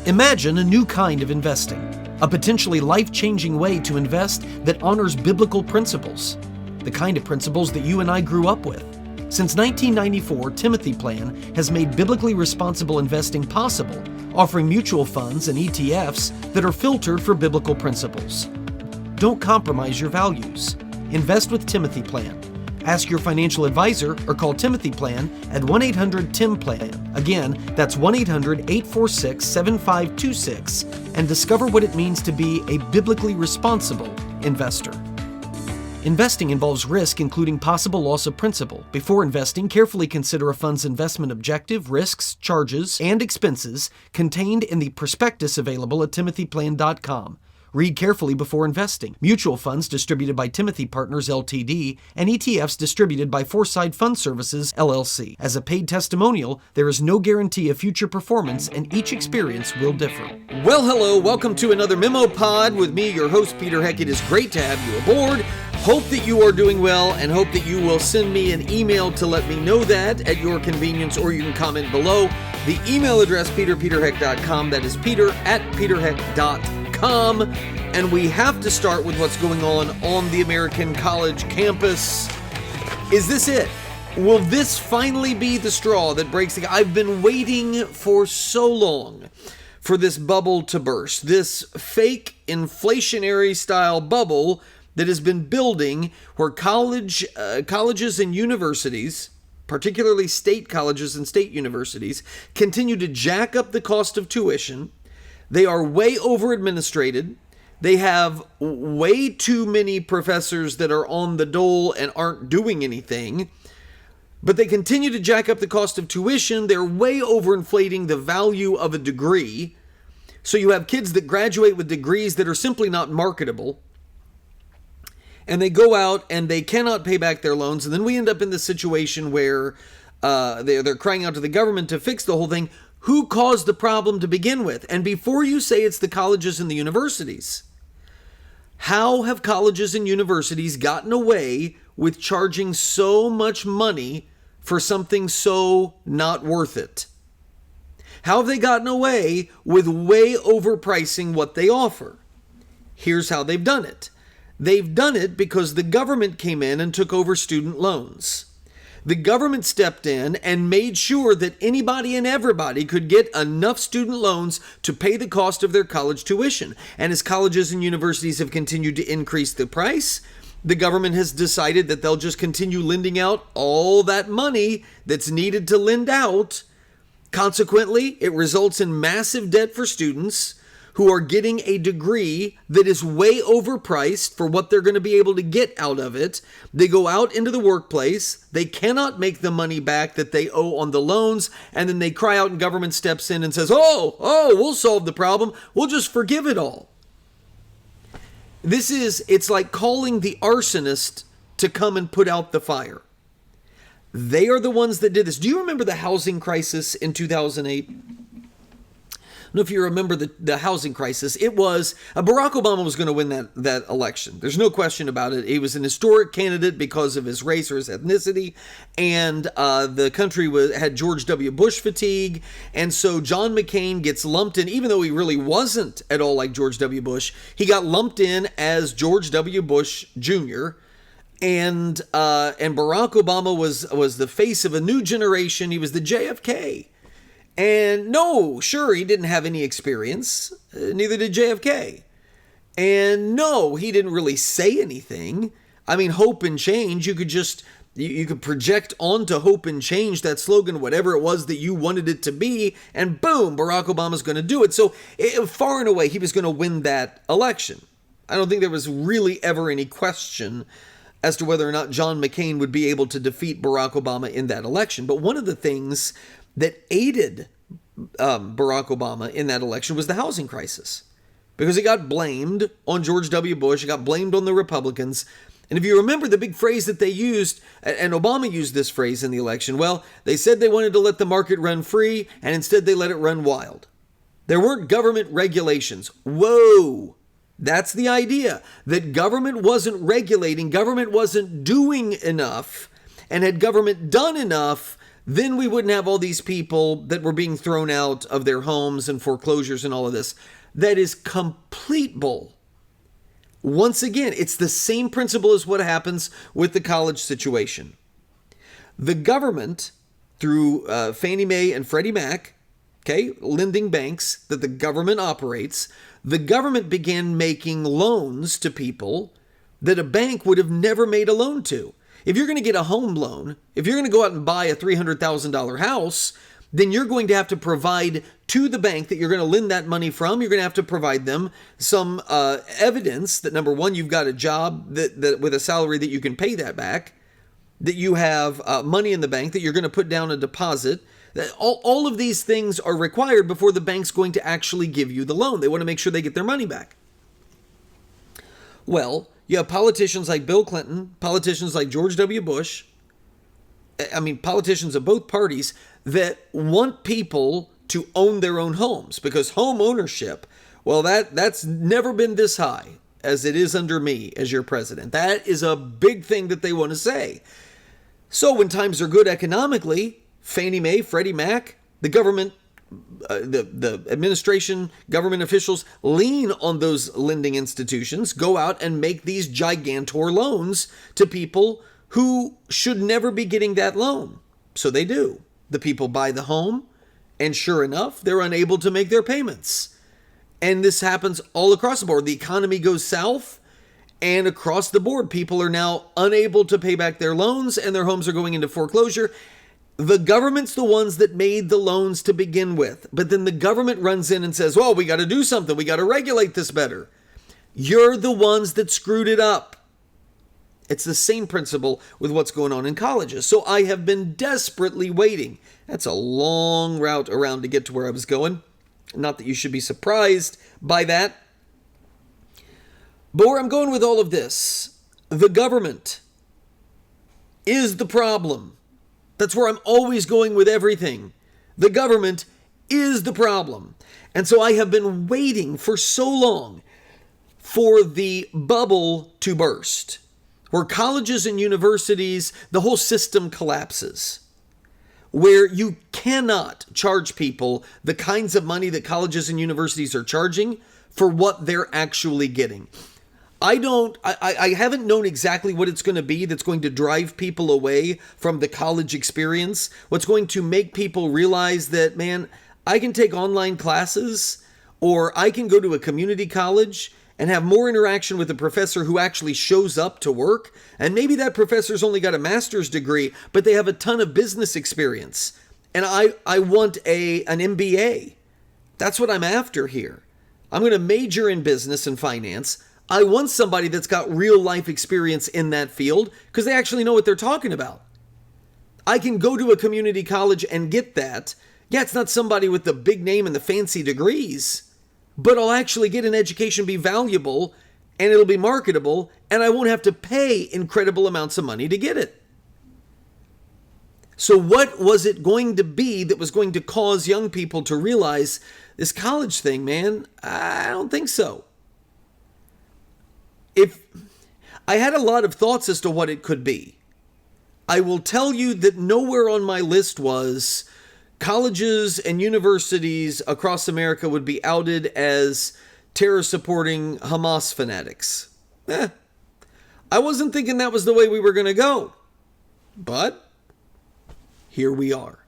Imagine a new kind of investing, a potentially life-changing way to invest that honors biblical principles, the kind of principles that you and I grew up with. Since 1994, Timothy Plan has made biblically responsible investing possible, offering mutual funds and ETFs that are filtered for biblical principles. Don't compromise your values. Invest with Timothy Plan. Ask your financial advisor or call Timothy Plan at 1-800-TIM-PLAN. Again, that's 1-800-846-7526 and discover what it means to be a biblically responsible investor. Investing involves risk, including possible loss of principal. Before investing, carefully consider a fund's investment objective, risks, charges, and expenses contained in the prospectus available at timothyplan.com. Read carefully before investing. Mutual funds distributed by Timothy Partners Ltd. and ETFs distributed by Foreside Fund Services LLC. As a paid testimonial, there is no guarantee of future performance and each experience will differ. Well, hello, welcome to another MemoPod with me, your host, Peter Heck. It is great to have you aboard. Hope that you are doing well and hope that you will send me an email to let me know that at your convenience, or you can comment below. The email address, peterheck.com, that is peter@peterheck.com. And we have to start with what's going on the American college campus. Is this it? Will this finally be the straw that breaks the... I've been waiting for so long for this bubble to burst. This fake inflationary style bubble that has been building where colleges and universities, particularly state colleges and state universities, continue to jack up the cost of tuition. They are way over-administrated. They have way too many professors that are on the dole and aren't doing anything. But they continue to jack up the cost of tuition. They're way overinflating the value of a degree. So you have kids that graduate with degrees that are simply not marketable. And they go out and they cannot pay back their loans. And then we end up in this situation where they're crying out to the government to fix the whole thing. Who caused the problem to begin with? And before you say it's the colleges and the universities, how have colleges and universities gotten away with charging so much money for something so not worth it? How have they gotten away with way overpricing what they offer? Here's how they've done it. They've done it because the government came in and took over student loans. The government stepped in and made sure that anybody and everybody could get enough student loans to pay the cost of their college tuition. And as colleges and universities have continued to increase the price, the government has decided that they'll just continue lending out all that money that's needed to lend out. Consequently, it results in massive debt for students who are getting a degree that is way overpriced for what they're going to be able to get out of it. They go out into the workplace, they cannot make the money back that they owe on the loans, and then they cry out and government steps in and says, oh, we'll solve the problem. We'll just forgive it all. It's like calling the arsonist to come and put out the fire. They are the ones that did this. Do you remember the housing crisis in 2008? I don't know if you remember the housing crisis. It was Barack Obama was going to win that election. There's no question about it. He was an historic candidate because of his race or his ethnicity, and the country had George W. Bush fatigue, and so John McCain gets lumped in, even though he really wasn't at all like George W. Bush. He got lumped in as George W. Bush Jr., and Barack Obama was the face of a new generation. He was the JFK. And no, sure, he didn't have any experience. Neither did JFK. And no, he didn't really say anything. I mean, hope and change, you could project onto hope and change, that slogan, whatever it was that you wanted it to be, and boom, Barack Obama's going to do it. So far and away, he was going to win that election. I don't think there was really ever any question as to whether or not John McCain would be able to defeat Barack Obama in that election. But one of the things that aided Barack Obama in that election was the housing crisis, because it got blamed on George W. Bush. It got blamed on the Republicans. And if you remember the big phrase that they used, and Obama used this phrase in the election, well, they said they wanted to let the market run free, and instead they let it run wild. There weren't government regulations. Whoa! That's the idea, that government wasn't regulating, government wasn't doing enough, and had government done enough, then we wouldn't have all these people that were being thrown out of their homes and foreclosures and all of this. That is complete bull. Once again, it's the same principle as what happens with the college situation. The government, through Fannie Mae and Freddie Mac, okay, lending banks that the government operates, the government began making loans to people that a bank would have never made a loan to. If you're going to get a home loan, if you're going to go out and buy a $300,000 house, then you're going to have to provide to the bank that you're going to lend that money from, you're going to have to provide them some evidence that, number one, you've got a job that with a salary that you can pay that back, that you have money in the bank, that you're going to put down a deposit. All of these things are required before the bank's going to actually give you the loan. They want to make sure they get their money back. Well, you have politicians like Bill Clinton, politicians like George W. Bush, politicians of both parties that want people to own their own homes, because home ownership, well, that's never been this high as it is under me as your president. That is a big thing that they want to say. So when times are good economically, Fannie Mae, Freddie Mac, the government, the administration, government officials lean on those lending institutions, go out and make these gigantor loans to people who should never be getting that loan. So they do. The people buy the home, and sure enough, they're unable to make their payments. And this happens all across the board. The economy goes south, and across the board, people are now unable to pay back their loans, and their homes are going into foreclosure. The government's the ones that made the loans to begin with. But then the government runs in and says, well, we got to do something. We got to regulate this better. You're the ones that screwed it up. It's the same principle with what's going on in colleges. So I have been desperately waiting. That's a long route around to get to where I was going. Not that you should be surprised by that. But where I'm going with all of this, the government is the problem. That's where I'm always going with everything. The government is the problem. And so I have been waiting for so long for the bubble to burst, where colleges and universities, the whole system collapses, where you cannot charge people the kinds of money that colleges and universities are charging for what they're actually getting. I haven't known exactly what it's going to be that's going to drive people away from the college experience. What's going to make people realize that, man, I can take online classes, or I can go to a community college and have more interaction with a professor who actually shows up to work. And maybe that professor's only got a master's degree, but they have a ton of business experience. And I want an MBA. That's what I'm after here. I'm going to major in business and finance. I want somebody that's got real life experience in that field because they actually know what they're talking about. I can go to a community college and get that. Yeah, it's not somebody with the big name and the fancy degrees, but I'll actually get an education, be valuable, and it'll be marketable, and I won't have to pay incredible amounts of money to get it. So what was it going to be that was going to cause young people to realize this college thing, man? I don't think so. If I had a lot of thoughts as to what it could be, I will tell you that nowhere on my list was colleges and universities across America would be outed as terror-supporting Hamas fanatics. I wasn't thinking that was the way we were going to go. But here we are.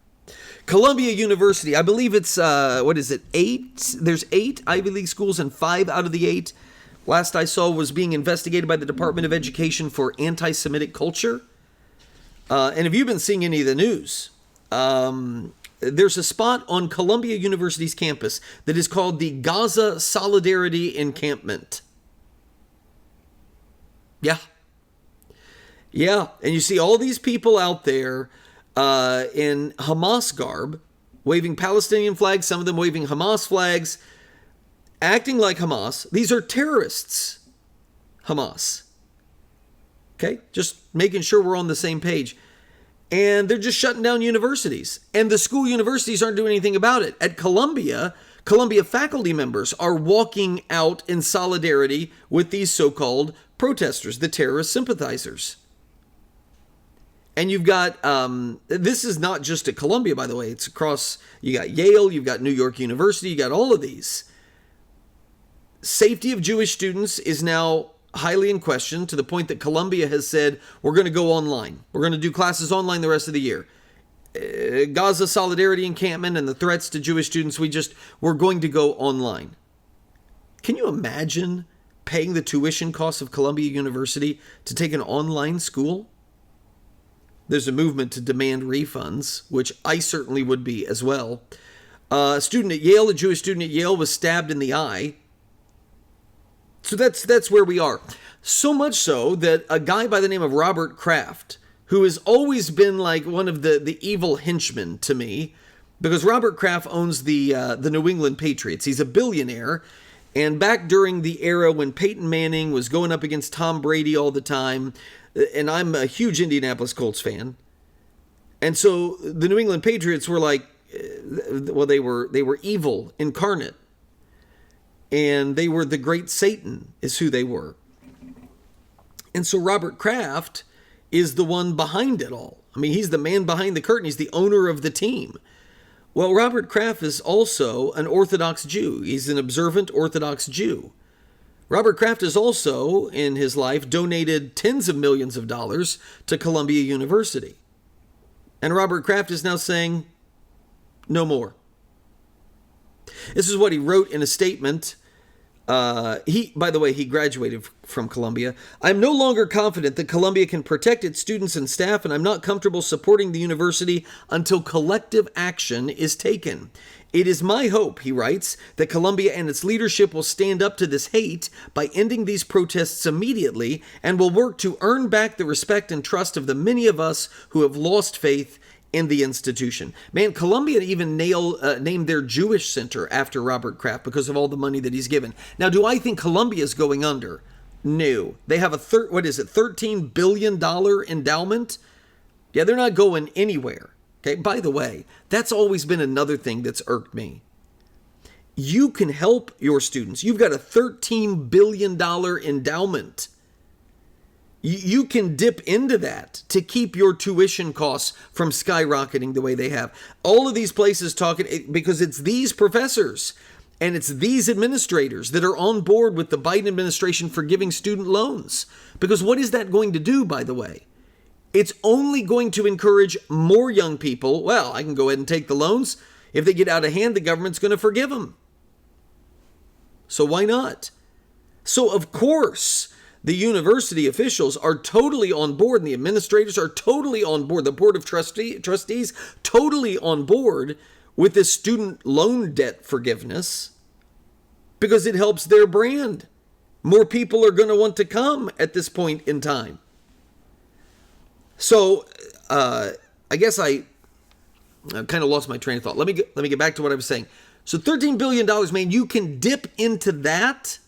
Columbia University, I believe it's, 8? There's 8 Ivy League schools, and 5 out of the 8, last I saw, was being investigated by the Department of Education for anti-Semitic culture. And have you been seeing any of the news? There's a spot on Columbia University's campus that is called the Gaza Solidarity Encampment. Yeah. And you see all these people out there in Hamas garb, waving Palestinian flags, some of them waving Hamas flags, acting like Hamas. These are terrorists, Hamas. Okay, just making sure we're on the same page. And they're just shutting down universities. And the school universities aren't doing anything about it. At Columbia faculty members are walking out in solidarity with these so-called protesters, the terrorist sympathizers. And you've got, this is not just at Columbia, by the way. It's across, you got Yale, you've got New York University, you got all of these. Safety of Jewish students is now highly in question, to the point that Columbia has said, we're going to go online. We're going to do classes online the rest of the year. Gaza Solidarity Encampment and the threats to Jewish students, we're going to go online. Can you imagine paying the tuition costs of Columbia University to take an online school? There's a movement to demand refunds, which I certainly would be as well. A student at Yale, a Jewish student at Yale, was stabbed in the eye. So that's where we are. So much so that a guy by the name of Robert Kraft, who has always been like one of the evil henchmen to me, because Robert Kraft owns the New England Patriots. He's a billionaire. And back during the era when Peyton Manning was going up against Tom Brady all the time, and I'm a huge Indianapolis Colts fan, and so the New England Patriots were like, well, they were evil incarnate. And they were the great Satan is who they were. And so Robert Kraft is the one behind it all. I mean, he's the man behind the curtain. He's the owner of the team. Well, Robert Kraft is also an Orthodox Jew. He's an observant Orthodox Jew. Robert Kraft has also, in his life, donated tens of millions of dollars to Columbia University. And Robert Kraft is now saying, no more. This is what he wrote in a statement. By the way, he graduated from Columbia. I'm no longer confident that Columbia can protect its students and staff, and I'm not comfortable supporting the university until collective action is taken. It is my hope, he writes, that Columbia and its leadership will stand up to this hate by ending these protests immediately and will work to earn back the respect and trust of the many of us who have lost faith in the institution. Man, Columbia even named their Jewish center after Robert Kraft because of all the money that he's given. Now, do I think Columbia is going under? No. They have a $13 billion endowment? Yeah, they're not going anywhere. Okay, by the way, that's always been another thing that's irked me. You can help your students. You've got a $13 billion endowment. You can dip into that to keep your tuition costs from skyrocketing the way they have. All of these places talking, because it's these professors and it's these administrators that are on board with the Biden administration for giving student loans. Because what is that going to do, by the way? It's only going to encourage more young people. Well, I can go ahead and take the loans. If they get out of hand, the government's going to forgive them. So why not? So of course, the university officials are totally on board, and the administrators are totally on board. The board of trustees totally on board with this student loan debt forgiveness because it helps their brand. More people are going to want to come at this point in time. So I guess I kind of lost my train of thought. Let me get back to what I was saying. So $13 billion, man, you can dip into that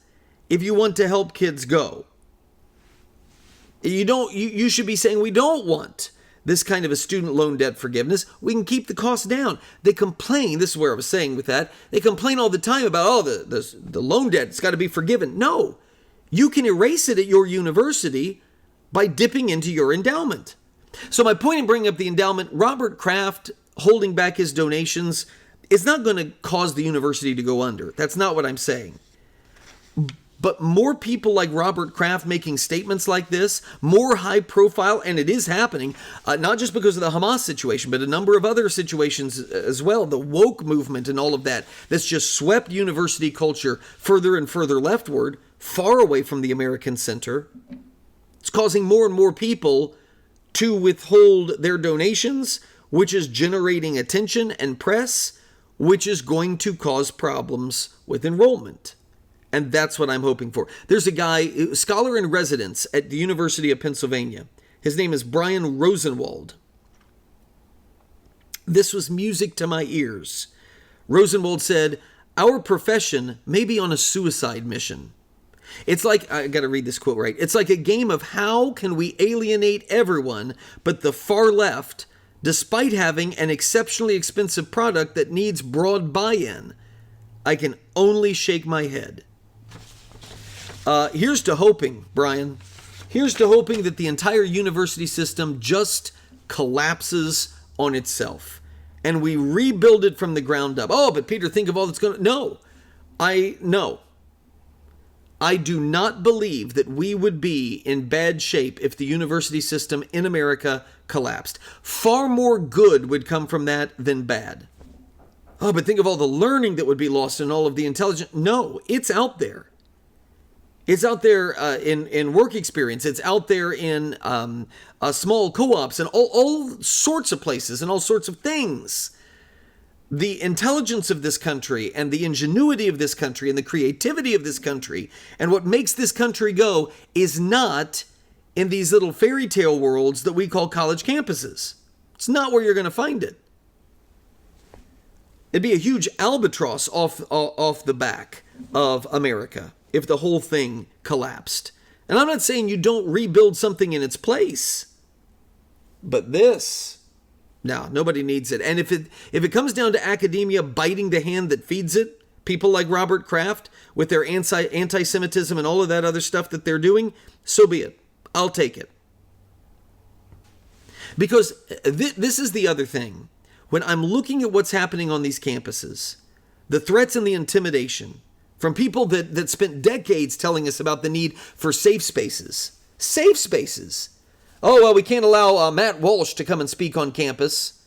if you want to help kids go. You should be saying we don't want this kind of a student loan debt forgiveness. We can keep the costs down. They complain, this is where I was saying with that, they complain all the time about, the loan debt, it's got to be forgiven. No, you can erase it at your university by dipping into your endowment. So my point in bringing up the endowment, Robert Kraft holding back his donations is not going to cause the university to go under. That's not what I'm saying. But more people like Robert Kraft making statements like this, more high profile, and it is happening, not just because of the Hamas situation, but a number of other situations as well, the woke movement and all of that, that's just swept university culture further and further leftward, far away from the American center. It's causing more and more people to withhold their donations, which is generating attention and press, which is going to cause problems with enrollment. And that's what I'm hoping for. There's a guy, scholar in residence at the University of Pennsylvania. His name is Brian Rosenwald. This was music to my ears. Rosenwald said, "Our profession may be on a suicide mission. It's like," I got to read this quote right, "it's like a game of how can we alienate everyone but the far left, despite having an exceptionally expensive product that needs broad buy-in. I can only shake my head." Here's to hoping, Brian. Here's to hoping that the entire university system just collapses on itself and we rebuild it from the ground up. Oh, but Peter, think of all that's going to... No. I do not believe that we would be in bad shape if the university system in America collapsed. Far more good would come from that than bad. Oh, but think of all the learning that would be lost and all of the intelligence. No, it's out there. It's out there in work experience. It's out there in small co-ops and all sorts of places and all sorts of things. The intelligence of this country and the ingenuity of this country and the creativity of this country and what makes this country go is not in these little fairy tale worlds that we call college campuses. It's not where you're going to find it. It'd be a huge albatross off the back of America if the whole thing collapsed. And I'm not saying you don't rebuild something in its place, but this... No, nobody needs it. And if it comes down to academia biting the hand that feeds it, people like Robert Kraft with their anti-Semitism and all of that other stuff that they're doing, so be it. I'll take it. Because this is the other thing. When I'm looking at what's happening on these campuses, the threats and the intimidation from people that spent decades telling us about the need for safe spaces. Safe spaces. Oh, well, we can't allow Matt Walsh to come and speak on campus.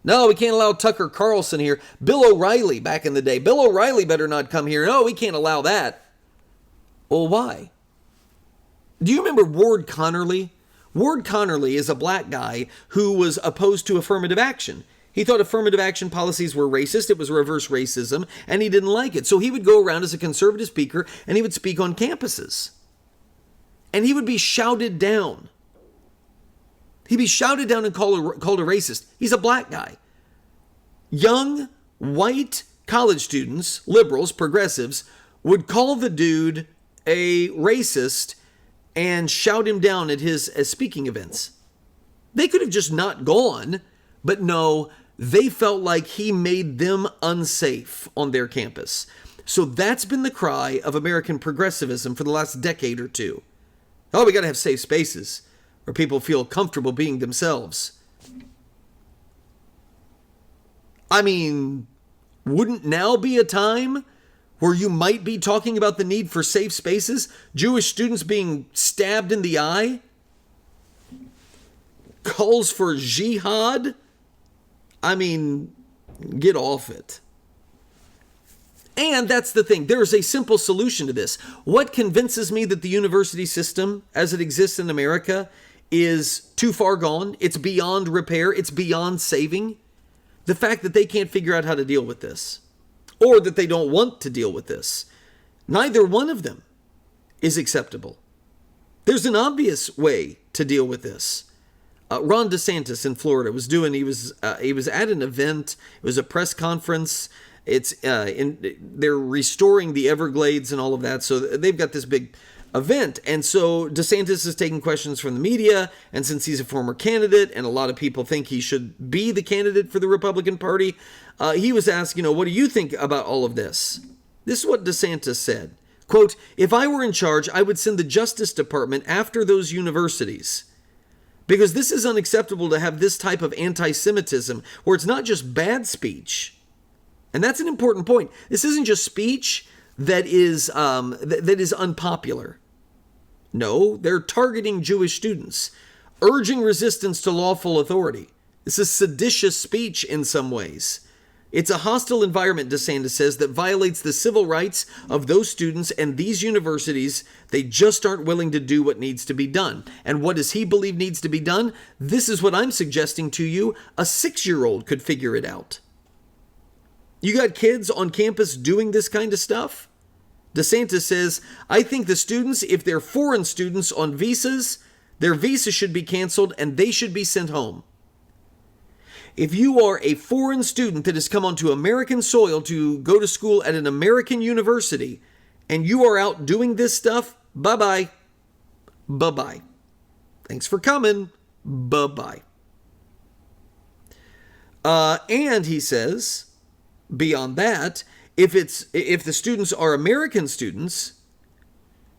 No, we can't allow Tucker Carlson here. Bill O'Reilly back in the day. Bill O'Reilly better not come here. No, we can't allow that. Well, why? Do you remember Ward Connerly? Ward Connerly is a black guy who was opposed to affirmative action. He thought affirmative action policies were racist. It was reverse racism, and he didn't like it. So he would go around as a conservative speaker, and he would speak on campuses. And he would be shouted down. He'd be shouted down and called a racist. He's a black guy. Young, white college students, liberals, progressives, would call the dude a racist and shout him down at his speaking events. They could have just not gone, but no, they felt like he made them unsafe on their campus. So that's been the cry of American progressivism for the last decade or two. Oh, we got to have safe spaces where people feel comfortable being themselves. I mean, wouldn't now be a time where you might be talking about the need for safe spaces? Jewish students being stabbed in the eye? Calls for jihad? I mean, get off it. And that's the thing. There is a simple solution to this. What convinces me that the university system, as it exists in America, is too far gone? It's beyond repair. It's beyond saving. The fact that they can't figure out how to deal with this, or that they don't want to deal with this. Neither one of them is acceptable. There's an obvious way to deal with this. Ron DeSantis in Florida he was at an event. It was a press conference. They're restoring the Everglades and all of that. So they've got this big event. And so DeSantis is taking questions from the media. And since he's a former candidate and a lot of people think he should be the candidate for the Republican Party, he was asked, what do you think about all of this? This is what DeSantis said. Quote, "If I were in charge, I would send the Justice Department after those universities. Because this is unacceptable to have this type of anti-Semitism where it's not just bad speech." And that's an important point. This isn't just speech that is unpopular. No, they're targeting Jewish students, urging resistance to lawful authority. This is seditious speech in some ways. It's a hostile environment, DeSantis says, that violates the civil rights of those students and these universities. They just aren't willing to do what needs to be done. And what does he believe needs to be done? This is what I'm suggesting to you. A 6-year-old could figure it out. You got kids on campus doing this kind of stuff? DeSantis says, "I think the students, if they're foreign students on visas, their visa should be canceled and they should be sent home. If you are a foreign student that has come onto American soil to go to school at an American university and you are out doing this stuff, bye-bye. Bye-bye. Thanks for coming. Bye-bye." And he says, beyond that, if the students are American students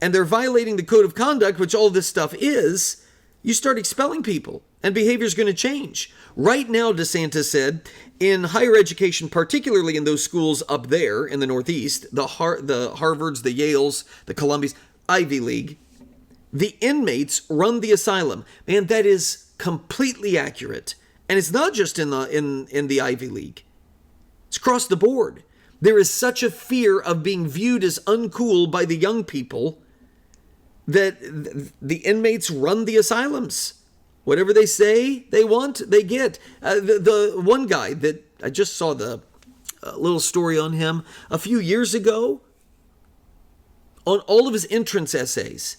and they're violating the code of conduct, which all this stuff is, you start expelling people and behavior is going to change. Right now, DeSantis said, in higher education, particularly in those schools up there in the Northeast, the Harvards, the Yales, the Columbias, Ivy League, the inmates run the asylum. Man, that is completely accurate. And it's not just in the Ivy League. It's across the board. There is such a fear of being viewed as uncool by the young people that the inmates run the asylums. Whatever they say they want, they get. The one guy that I just saw the little story on him a few years ago, on all of his entrance essays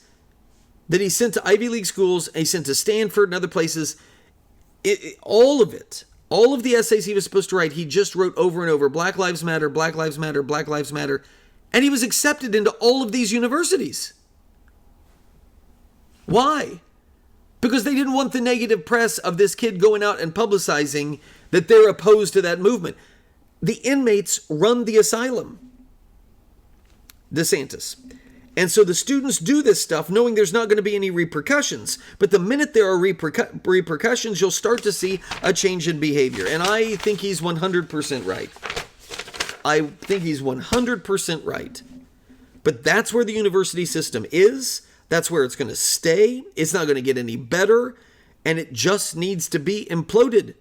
that he sent to Ivy League schools, and he sent to Stanford and other places, all of the essays he was supposed to write, he just wrote over and over, Black Lives Matter, Black Lives Matter, Black Lives Matter. And he was accepted into all of these universities. Why? Because they didn't want the negative press of this kid going out and publicizing that they're opposed to that movement. The inmates run the asylum. DeSantis. And so the students do this stuff knowing there's not going to be any repercussions. But the minute there are repercussions, you'll start to see a change in behavior. And I think he's 100% right. I think he's 100% right. But that's where the university system is. That's where it's going to stay. It's not going to get any better. And it just needs to be imploded.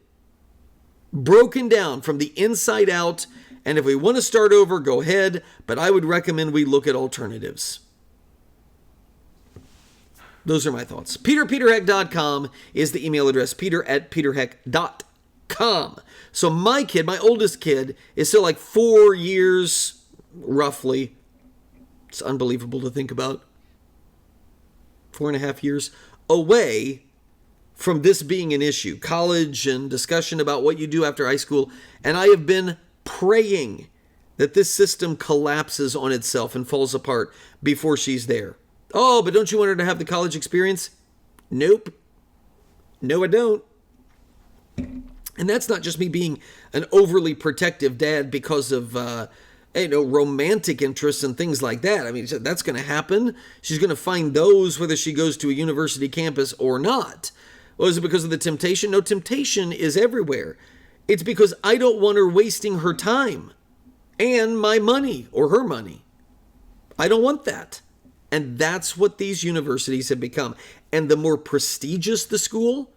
Broken down from the inside out. And if we want to start over, go ahead. But I would recommend we look at alternatives. Those are my thoughts. peterheck.com is the email address. peter@peterheck.com. So my kid, my oldest kid, is still like 4 years, roughly. It's unbelievable to think about. 4.5 years away from this being an issue. College and discussion about what you do after high school. And I have been praying that this system collapses on itself and falls apart before she's there. Oh, but don't you want her to have the college experience? Nope. No, I don't. And that's not just me being an overly protective dad because of, romantic interests and things like that. I mean, that's going to happen. She's going to find those whether she goes to a university campus or not. Well, is it because of the temptation? No, temptation is everywhere. It's because I don't want her wasting her time and my money or her money. I don't want that. And that's what these universities have become. And the more prestigious the school,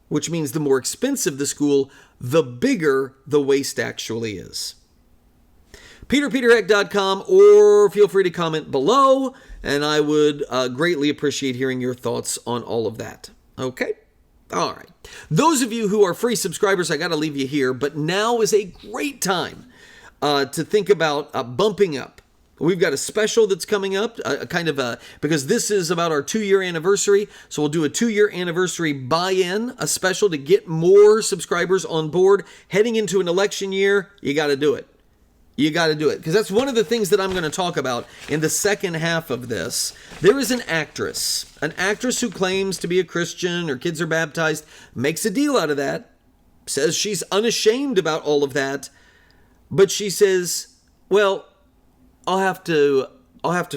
which means the more expensive the school, the bigger the waste actually is. peterheck.com, or feel free to comment below, and I would greatly appreciate hearing your thoughts on all of that. Okay? All right. Those of you who are free subscribers, I got to leave you here, but now is a great time to think about bumping up. We've got a special that's coming up, because this is about our 2-year anniversary. So we'll do a 2-year anniversary buy-in, a special to get more subscribers on board. Heading into an election year, you got to do it. You got to do it. Because that's one of the things that I'm going to talk about in the second half of this. There is an actress who claims to be a Christian, her kids are baptized, makes a deal out of that, says she's unashamed about all of that. But she says, well, I'll have to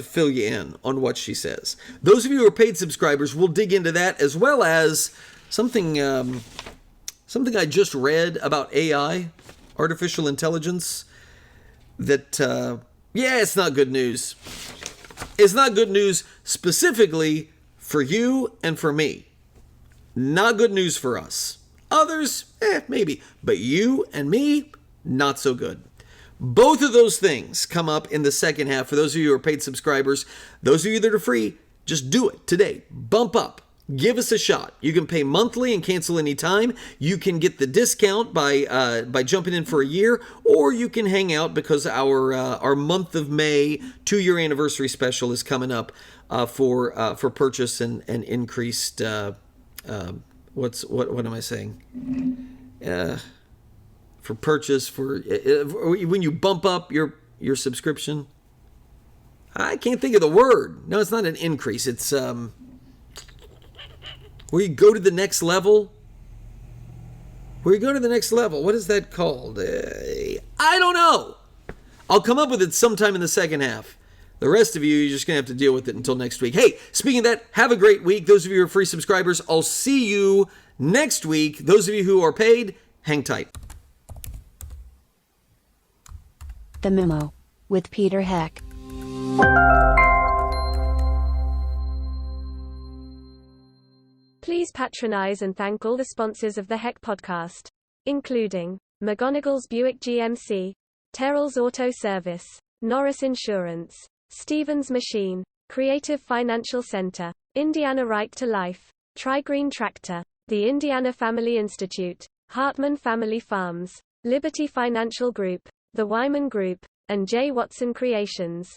fill you in on what she says. Those of you who are paid subscribers will dig into that, as well as something I just read about AI, artificial intelligence, that, it's not good news. It's not good news specifically for you and for me. Not good news for us. Others, maybe. But you and me, not so good. Both of those things come up in the second half. For those of you who are paid subscribers, those of you that are free, just do it today. Bump up. Give us a shot. You can pay monthly and cancel anytime. You can get the discount by jumping in for a year, or you can hang out because our month of May 2-year anniversary special is coming up for purchase and increased. What am I saying? For purchase for when you bump up your subscription. I can't think of the word. No, it's not an increase. It's where you go to the next level. What is that called? I don't know. I'll come up with it sometime in the second half. The rest of you, you're just going to have to deal with it until next week. Hey, speaking of that, have a great week. Those of you who are free subscribers, I'll see you next week. Those of you who are paid, hang tight. The Memo with Peter Heck. Please patronize and thank all the sponsors of the Heck podcast, including McGonagall's Buick GMC, Terrell's Auto Service, Norris Insurance, Stevens Machine, Creative Financial Center, Indiana Right to Life, Tri-Green Tractor, the Indiana Family Institute, Hartman Family Farms, Liberty Financial Group, the Wyman Group, and J. Watson Creations.